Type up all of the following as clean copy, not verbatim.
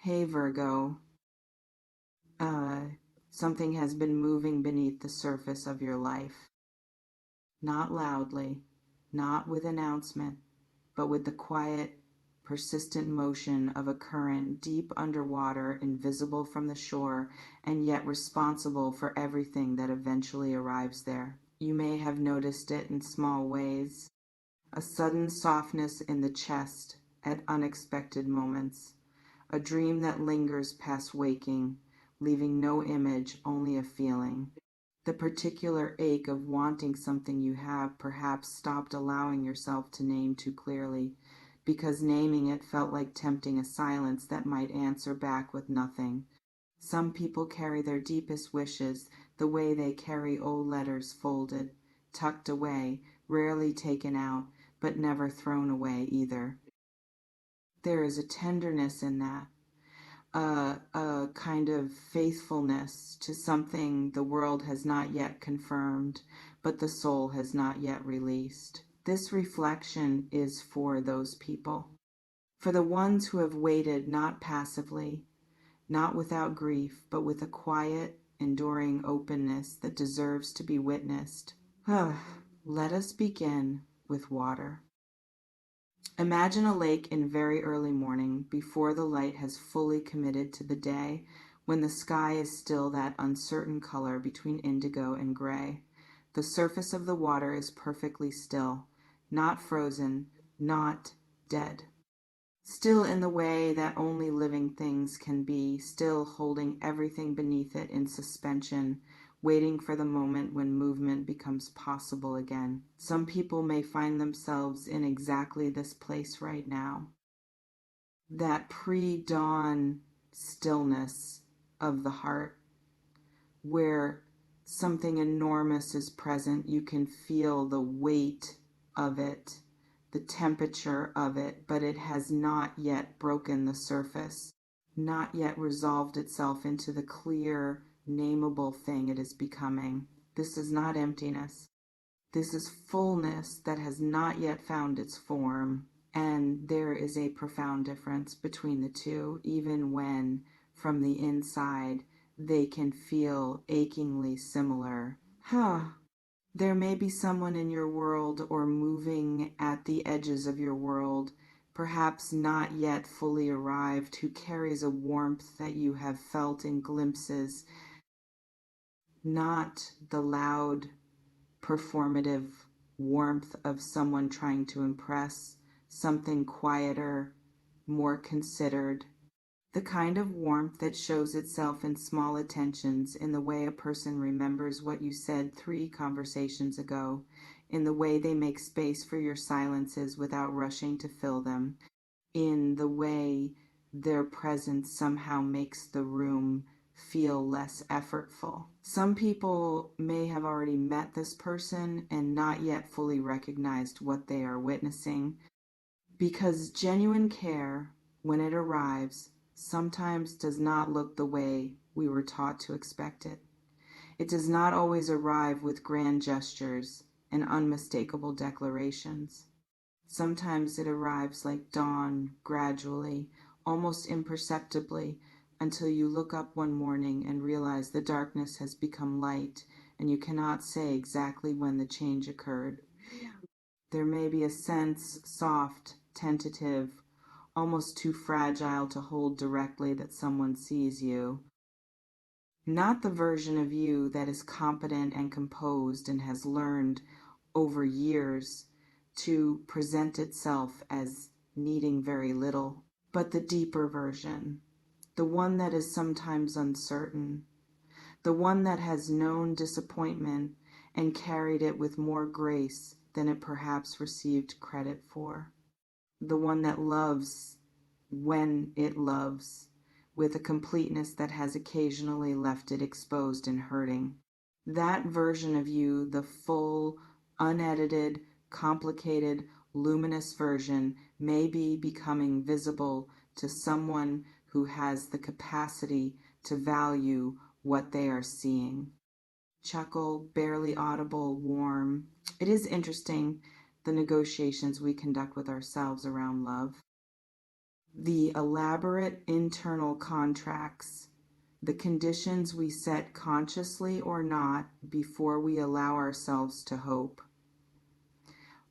Hey Virgo, uh, something has been moving beneath the surface of your life. Not loudly, not with announcement, but with the quiet, persistent motion of a current deep underwater, invisible from the shore, and yet responsible for everything that eventually arrives there. You may have noticed it in small ways. A sudden softness in the chest at unexpected moments. A dream that lingers past waking, leaving no image, only a feeling. The particular ache of wanting something you have perhaps stopped allowing yourself to name too clearly, because naming it felt like tempting a silence that might answer back with nothing. Some people carry their deepest wishes the way they carry old letters folded, tucked away, rarely taken out, but never thrown away either. There is a tenderness in that, a kind of faithfulness to something the world has not yet confirmed, but the soul has not yet released. This reflection is for those people, for the ones who have waited not passively, not without grief, but with a quiet, enduring openness that deserves to be witnessed. Let us begin with water. Imagine a lake in very early morning, before the light has fully committed to the day, when the sky is still that uncertain color between indigo and gray. The surface of the water is perfectly still, not frozen, not dead. Still in the way that only living things can be, still holding everything beneath it in suspension, waiting for the moment when movement becomes possible again. Some people may find themselves in exactly this place right now. That pre-dawn stillness of the heart, where something enormous is present. You can feel the weight of it, the temperature of it, but it has not yet broken the surface, not yet resolved itself into the clear, nameable thing it is becoming. This is not emptiness. This is fullness that has not yet found its form. And there is a profound difference between the two, even when, from the inside, they can feel achingly similar. There may be someone in your world or moving at the edges of your world, perhaps not yet fully arrived, who carries a warmth that you have felt in glimpses, not the loud, performative warmth of someone trying to impress, something quieter, more considered. The kind of warmth that shows itself in small attentions, in the way a person remembers what you said 3 conversations ago, in the way they make space for your silences without rushing to fill them, in the way their presence somehow makes the room feel less effortful. Some people may have already met this person and not yet fully recognized what they are witnessing, because genuine care, when it arrives, sometimes does not look the way we were taught to expect it. It does not always arrive with grand gestures and unmistakable declarations. Sometimes it arrives like dawn, gradually, almost imperceptibly, until you look up one morning and realize the darkness has become light, and you cannot say exactly when the change occurred. There may be a sense, soft, tentative, almost too fragile to hold directly, that someone sees you. Not the version of you that is competent and composed and has learned over years to present itself as needing very little, but the deeper version, the one that is sometimes uncertain, the one that has known disappointment and carried it with more grace than it perhaps received credit for, the one that loves when it loves, with a completeness that has occasionally left it exposed and hurting. That version of you, the full, unedited, complicated, luminous version, may be becoming visible to someone who has the capacity to value what they are seeing. Chuckle, barely audible, warm. It is interesting, the negotiations we conduct with ourselves around love. The elaborate internal contracts, the conditions we set consciously or not before we allow ourselves to hope.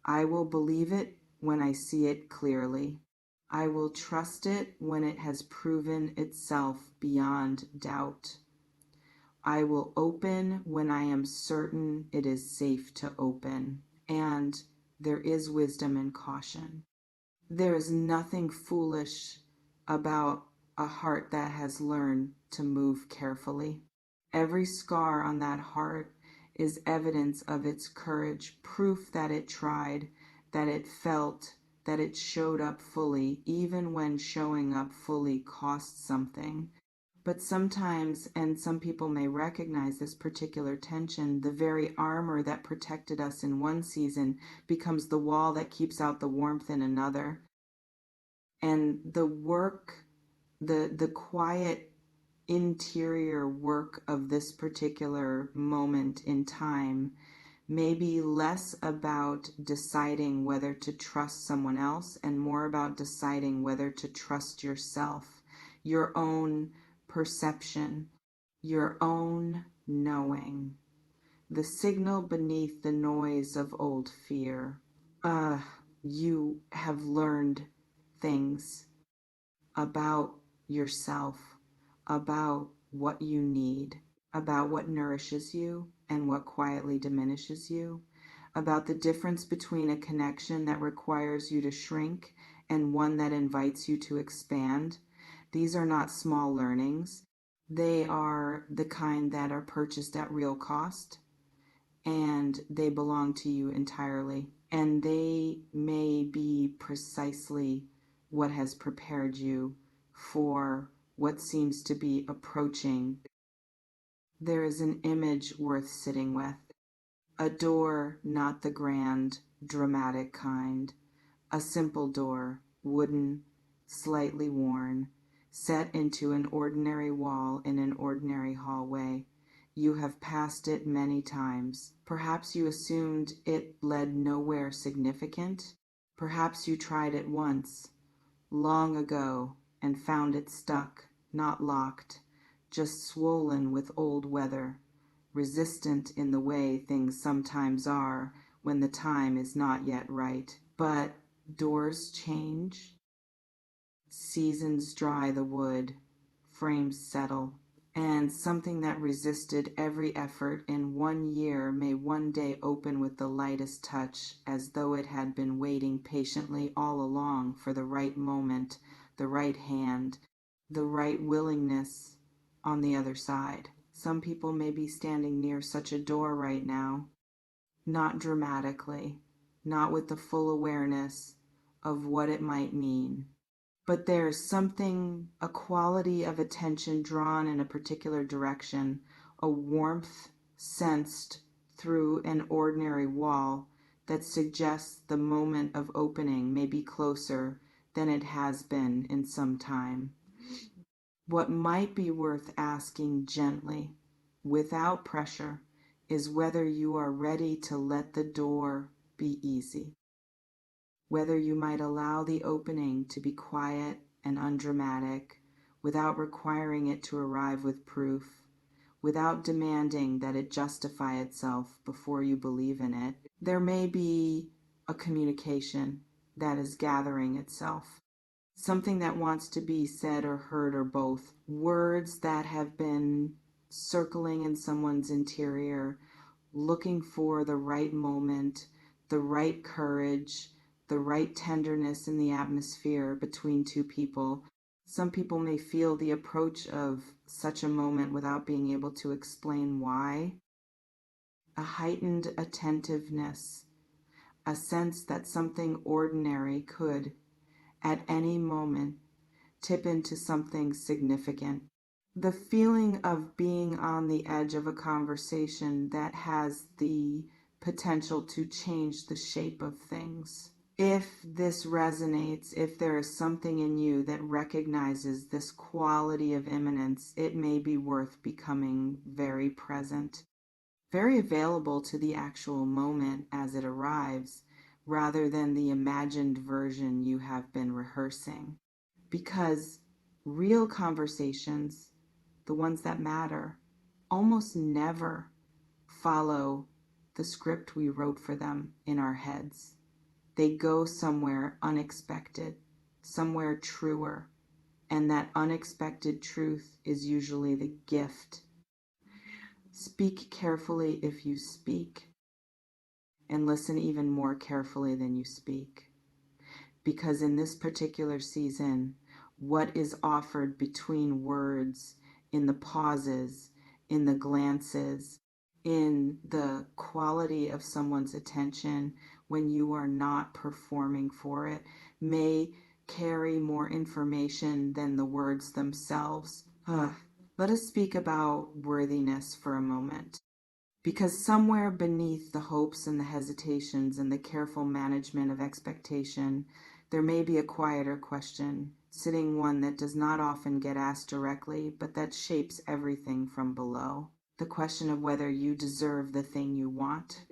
I will believe it when I see it clearly. I will trust it when it has proven itself beyond doubt. I will open when I am certain it is safe to open. And there is wisdom and caution. There is nothing foolish about a heart that has learned to move carefully. Every scar on that heart is evidence of its courage, proof that it tried, that it felt, that it showed up fully, even when showing up fully costs something. But sometimes, and some people may recognize this particular tension, the very armor that protected us in one season becomes the wall that keeps out the warmth in another. And the work, the quiet interior work of this particular moment in time may be less about deciding whether to trust someone else and more about deciding whether to trust yourself, your own perception, your own knowing, the signal beneath the noise of old fear. You have learned things about yourself, about what you need, about what nourishes you and what quietly diminishes you, about the difference between a connection that requires you to shrink and one that invites you to expand. These are not small learnings. They are the kind that are purchased at real cost, and they belong to you entirely. And they may be precisely what has prepared you for what seems to be approaching. There is an image worth sitting with. A door, not the grand, dramatic kind. A simple door, wooden, slightly worn, set into an ordinary wall in an ordinary hallway. You have passed it many times. Perhaps you assumed it led nowhere significant. Perhaps you tried it once, long ago, and found it stuck, not locked, just swollen with old weather, resistant in the way things sometimes are when the time is not yet right. But doors change, seasons dry the wood, frames settle, and something that resisted every effort in 1 year may one day open with the lightest touch, as though it had been waiting patiently all along for the right moment, the right hand, the right willingness on the other side. Some people may be standing near such a door right now, not dramatically, not with the full awareness of what it might mean. But there's something, a quality of attention drawn in a particular direction, a warmth sensed through an ordinary wall that suggests the moment of opening may be closer than it has been in some time. What might be worth asking gently, without pressure, is whether you are ready to let the door be easy. Whether you might allow the opening to be quiet and undramatic without requiring it to arrive with proof, without demanding that it justify itself before you believe in it. There may be a communication that is gathering itself, something that wants to be said or heard or both, words that have been circling in someone's interior, looking for the right moment, the right courage, the right tenderness in the atmosphere between two people. Some people may feel the approach of such a moment without being able to explain why. A heightened attentiveness, a sense that something ordinary could, at any moment, tip into something significant. The feeling of being on the edge of a conversation that has the potential to change the shape of things. If this resonates, if there is something in you that recognizes this quality of imminence, it may be worth becoming very present, very available to the actual moment as it arrives, rather than the imagined version you have been rehearsing. because real conversations, the ones that matter, almost never follow the script we wrote for them in our heads. They go somewhere unexpected, somewhere truer, and that unexpected truth is usually the gift. Speak carefully if you speak, and listen even more carefully than you speak. Because in this particular season, what is offered between words, in the pauses, in the glances, in the quality of someone's attention when you are not performing for it, may carry more information than the words themselves. Let us speak about worthiness for a moment. Because somewhere beneath the hopes and the hesitations and the careful management of expectation, there may be a quieter question, sitting one that does not often get asked directly, but that shapes everything from below. The question of whether you deserve the thing you want,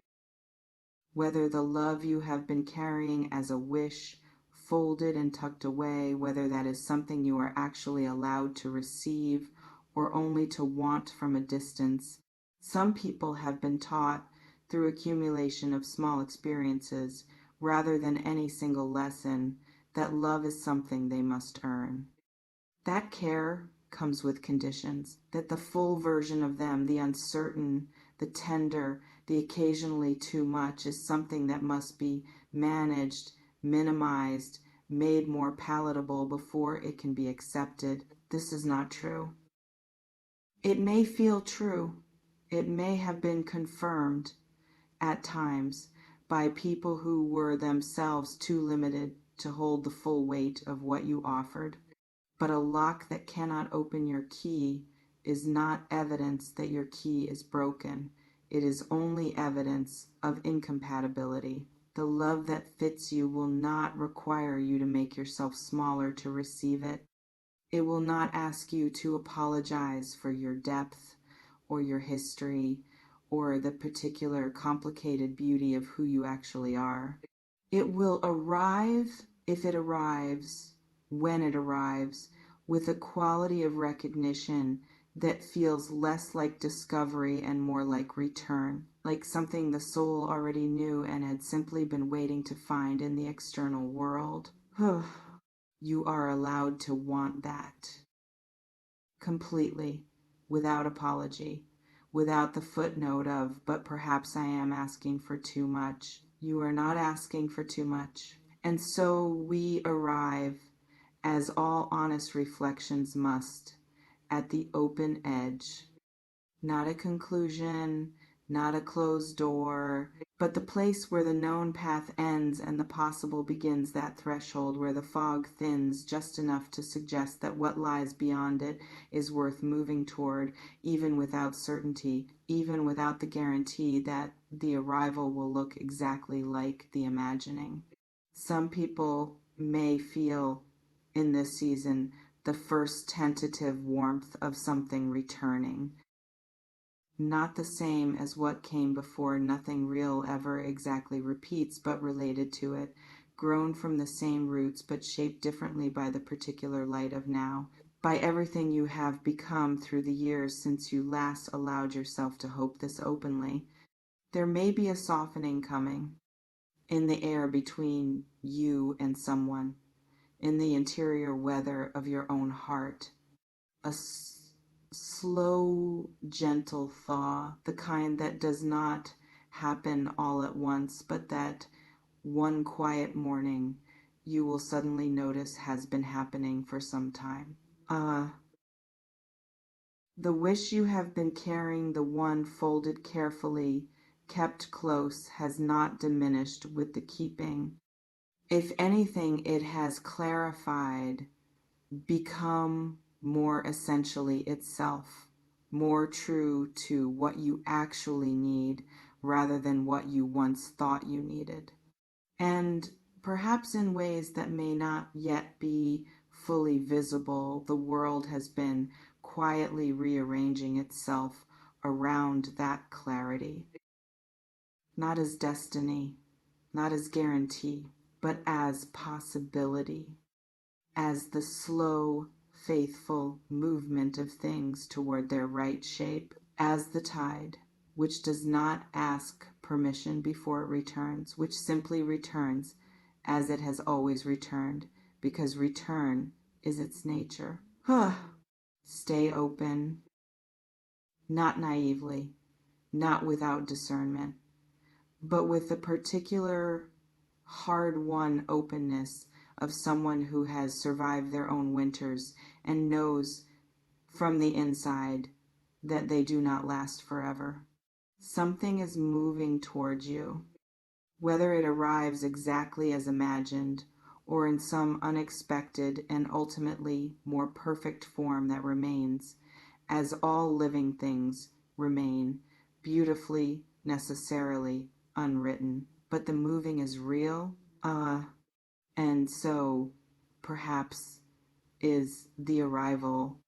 whether the love you have been carrying as a wish, folded and tucked away, whether that is something you are actually allowed to receive or only to want from a distance. Some people have been taught through accumulation of small experiences, rather than any single lesson, that love is something they must earn. That care comes with conditions, that the full version of them, the uncertain, the tender, the occasionally too much, is something that must be managed, minimized, made more palatable before it can be accepted. This is not true. It may feel true. It may have been confirmed at times by people who were themselves too limited to hold the full weight of what you offered. But a lock that cannot open your key is not evidence that your key is broken. It is only evidence of incompatibility. The love that fits you will not require you to make yourself smaller to receive it. It will not ask you to apologize for your depth or your history or the particular complicated beauty of who you actually are. It will arrive, if it arrives, when it arrives, with a quality of recognition that feels less like discovery and more like return, like something the soul already knew and had simply been waiting to find in the external world. You are allowed to want that completely, without apology, without the footnote of, but perhaps I am asking for too much. You are not asking for too much. And so we arrive, as all honest reflections must, at the open edge. Not a conclusion, not a closed door, but the place where the known path ends and the possible begins, that threshold where the fog thins just enough to suggest that what lies beyond it is worth moving toward, even without certainty, even without the guarantee that the arrival will look exactly like the imagining. Some people may feel in this season the first tentative warmth of something returning. Not the same as what came before, nothing real ever exactly repeats, but related to it, grown from the same roots, but shaped differently by the particular light of now, by everything you have become through the years since you last allowed yourself to hope this openly. There may be a softening coming in the air between you and someone, in the interior weather of your own heart, a slow, gentle thaw, the kind that does not happen all at once, but that one quiet morning you will suddenly notice has been happening for some time. The wish you have been carrying, the one folded carefully, kept close, has not diminished with the keeping. If anything, it has clarified, become more essentially itself, more true to what you actually need rather than what you once thought you needed. And perhaps in ways that may not yet be fully visible, the world has been quietly rearranging itself around that clarity, not as destiny, not as guarantee, but as possibility, as the slow, faithful movement of things toward their right shape, as the tide, which does not ask permission before it returns, which simply returns as it has always returned, because return is its nature. Stay open, not naively, not without discernment, but with the particular hard-won openness of someone who has survived their own winters and knows from the inside that they do not last forever. Something is moving towards you, whether it arrives exactly as imagined or in some unexpected and ultimately more perfect form that remains, as all living things remain, beautifully, necessarily unwritten. But the moving is real, and so perhaps is the arrival